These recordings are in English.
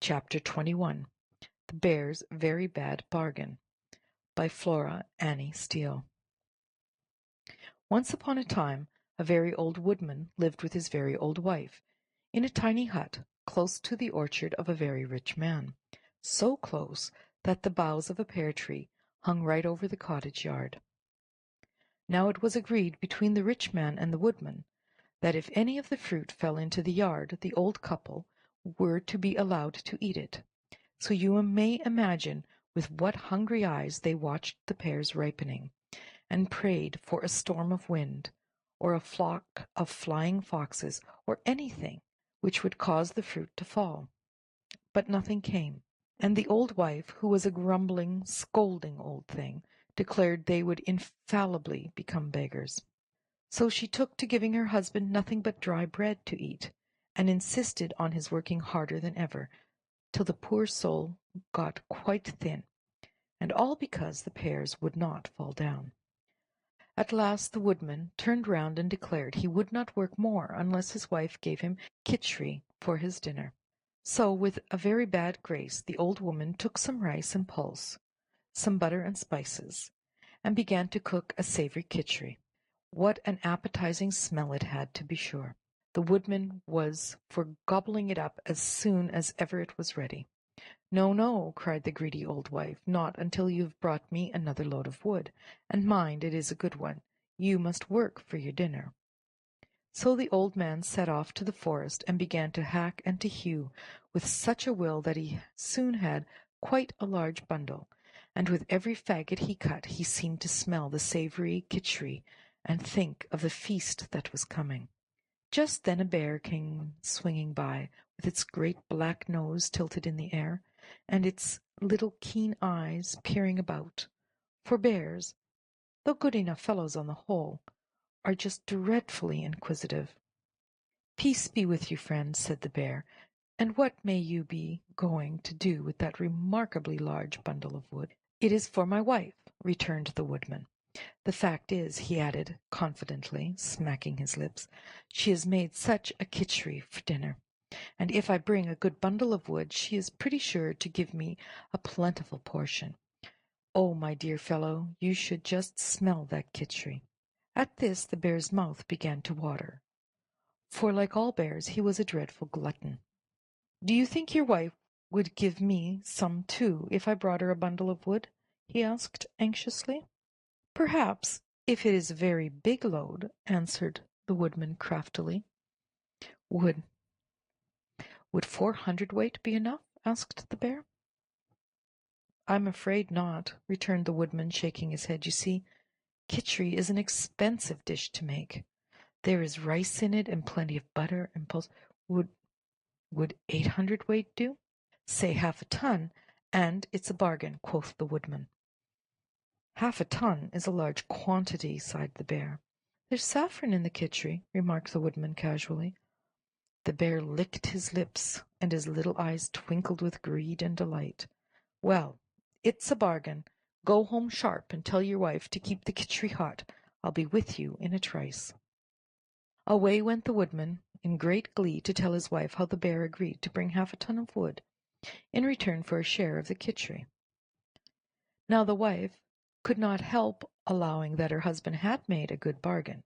Chapter 21. The Bear's Very Bad Bargain, by Flora Annie Steele. Once upon a time, a very old woodman lived with his very old wife, in a tiny hut, close to the orchard of a very rich man, so close that the boughs of a pear tree hung right over the cottage yard. Now it was agreed between the rich man and the woodman that if any of the fruit fell into the yard, the old couple were to be allowed to eat it. So you may imagine with what hungry eyes they watched the pears ripening, and prayed for a storm of wind, or a flock of flying foxes, or anything which would cause the fruit to fall. But nothing came, and the old wife, who was a grumbling, scolding old thing, declared they would infallibly become beggars. So she took to giving her husband nothing but dry bread to eat, and insisted on his working harder than ever, till the poor soul got quite thin, and all because the pears would not fall down. At last the woodman turned round and declared he would not work more unless his wife gave him kitschery for his dinner. So, with a very bad grace, the old woman took some rice and pulse, some butter and spices, and began to cook a savoury kitschery. What an appetizing smell it had, to be sure! The woodman was for gobbling it up as soon as ever it was ready. "No, no," cried the greedy old wife, "not until you have brought me another load of wood, and mind, it is a good one. You must work for your dinner." So the old man set off to the forest and began to hack and to hew with such a will that he soon had quite a large bundle, and with every faggot he cut he seemed to smell the savoury kitschery and think of the feast that was coming. Just then a bear came swinging by, with its great black nose tilted in the air, and its little keen eyes peering about, for bears, though good enough fellows on the whole, are just dreadfully inquisitive. "Peace be with you, friend," said the bear, "and what may you be going to do with that remarkably large bundle of wood?" "It is for my wife," returned the woodman. "The fact is," he added confidently, smacking his lips, "she has made such a kitschery for dinner, and if I bring a good bundle of wood she is pretty sure to give me a plentiful portion. Oh, my dear fellow, you should just smell that kitschery." At this the bear's mouth began to water, for like all bears he was a dreadful glutton. "Do you think your wife would give me some too if I brought her a bundle of wood?" he asked anxiously. "Perhaps, if it is a very big load," answered the woodman craftily. Would 400 weight be enough?" asked the bear. "I'm afraid not," returned the woodman, shaking his head. "You see, kitschery is an expensive dish to make. There is rice in it, and plenty of butter and pulse. Would 800 weight do?" "Say half a ton, and it's a bargain," quoth the woodman. "Half a ton is a large quantity," sighed the bear. "There's saffron in the kitschery," remarked the woodman casually. The bear licked his lips, and his little eyes twinkled with greed and delight. "Well, it's a bargain. Go home sharp and tell your wife to keep the kitschery hot. I'll be with you in a trice." Away went the woodman in great glee to tell his wife how the bear agreed to bring half a ton of wood in return for a share of the kitschery. Now the wife could not help allowing that her husband had made a good bargain,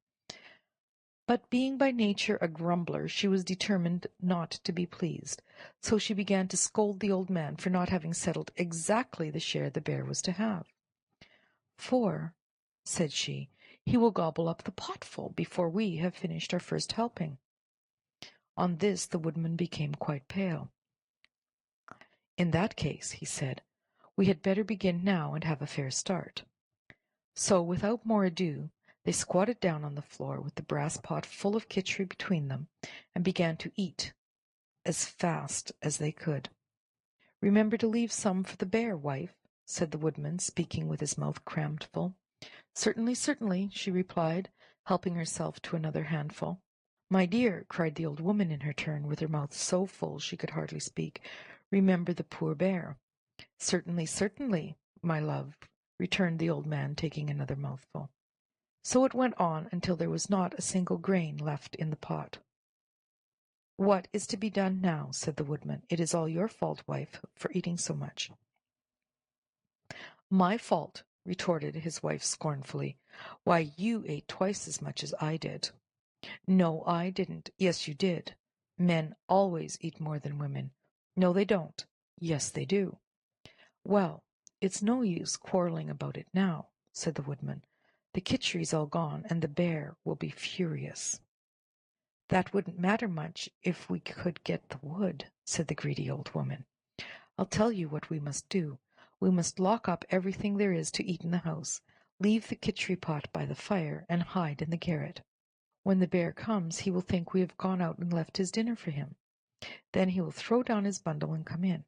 but being by nature a grumbler, she was determined not to be pleased, so she began to scold the old man for not having settled exactly the share the bear was to have. "For," said she, "he will gobble up the potful before we have finished our first helping." On this the woodman became quite pale. "In that case," he said, "we had better begin now and have a fair start." So, without more ado, they squatted down on the floor with the brass pot full of kitschery between them, and began to eat as fast as they could. "Remember to leave some for the bear, wife," said the woodman, speaking with his mouth crammed full. "Certainly, certainly," she replied, helping herself to another handful. "My dear," cried the old woman in her turn, with her mouth so full she could hardly speak, "remember the poor bear." "Certainly, certainly, my love," returned the old man, taking another mouthful. So it went on until there was not a single grain left in the pot. "What is to be done now?" said the woodman. "It is all your fault, wife, for eating so much." "My fault!" retorted his wife scornfully. "Why, you ate twice as much as I did." "No, I didn't." "Yes, you did. Men always eat more than women." "No, they don't." "Yes, they do." "Well, it's no use quarreling about it now," said the woodman. "The kitchery's all gone, and the bear will be furious." "That wouldn't matter much if we could get the wood," said the greedy old woman. "I'll tell you what we must do. We must lock up everything there is to eat in the house, leave the kitchery pot by the fire, and hide in the garret. When the bear comes, he will think we have gone out and left his dinner for him. Then he will throw down his bundle and come in.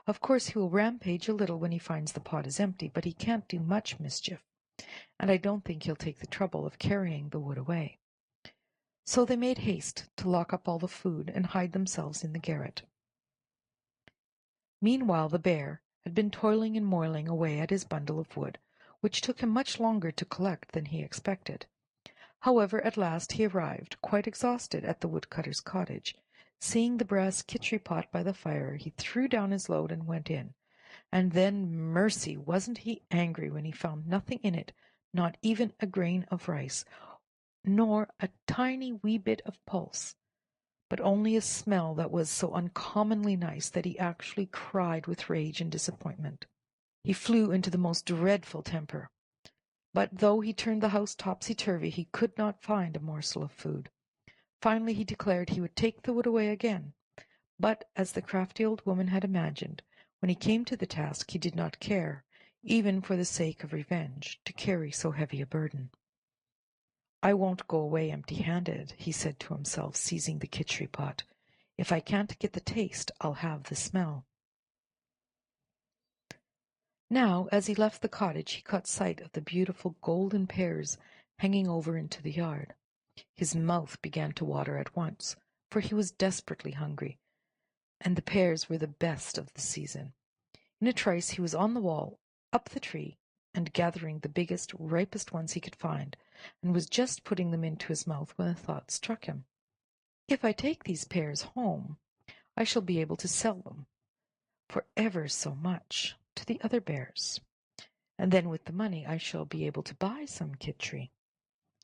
Of course he will rampage a little when he finds the pot is empty, but he can't do much mischief, and I don't think he'll take the trouble of carrying the wood away." So they made haste to lock up all the food and hide themselves in the garret. Meanwhile the bear had been toiling and moiling away at his bundle of wood, which took him much longer to collect than he expected. However, at last he arrived, quite exhausted, at the woodcutter's cottage. Seeing the brass kitchery pot by the fire, he threw down his load and went in. And then, mercy, wasn't he angry when he found nothing in it, not even a grain of rice, nor a tiny wee bit of pulse, but only a smell that was so uncommonly nice that he actually cried with rage and disappointment. He flew into the most dreadful temper, but though he turned the house topsy-turvy, he could not find a morsel of food. Finally he declared he would take the wood away again, but, as the crafty old woman had imagined, when he came to the task he did not care, even for the sake of revenge, to carry so heavy a burden. "I won't go away empty-handed," he said to himself, seizing the kitchery pot. "If I can't get the taste, I'll have the smell." Now, as he left the cottage, he caught sight of the beautiful golden pears hanging over into the yard. His mouth began to water at once, for he was desperately hungry, and the pears were the best of the season. In a trice he was on the wall, up the tree, and gathering the biggest, ripest ones he could find, and was just putting them into his mouth when a thought struck him. "If I take these pears home, I shall be able to sell them for ever so much to the other bears, and then with the money I shall be able to buy some kitchery.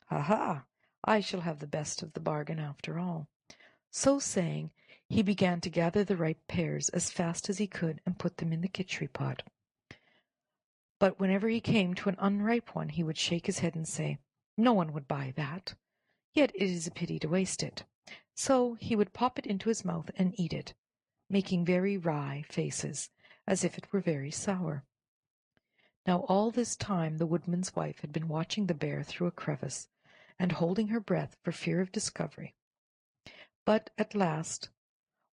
Ha ha! I shall have the best of the bargain after all." So saying, he began to gather the ripe pears as fast as he could and put them in the kitchery pot. But whenever he came to an unripe one, he would shake his head and say, "No one would buy that, yet it is a pity to waste it." So he would pop it into his mouth and eat it, making very wry faces, as if it were very sour. Now all this time the woodman's wife had been watching the bear through a crevice, and holding her breath for fear of discovery. But at last,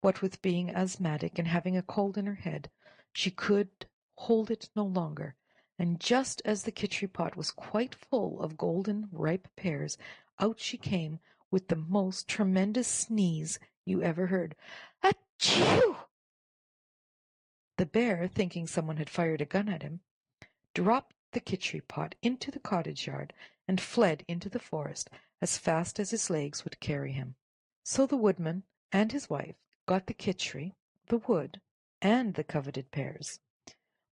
what with being asthmatic and having a cold in her head, she could hold it no longer, and just as the kitchery pot was quite full of golden ripe pears, out she came with the most tremendous sneeze you ever heard. Achoo! The bear, thinking someone had fired a gun at him, dropped the kitchery pot into the cottage yard and fled into the forest as fast as his legs would carry him. So the woodman and his wife got the kitchery, the wood, and the coveted pears,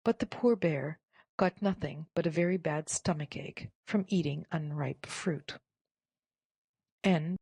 but the poor bear got nothing but a very bad stomach ache from eating unripe fruit. End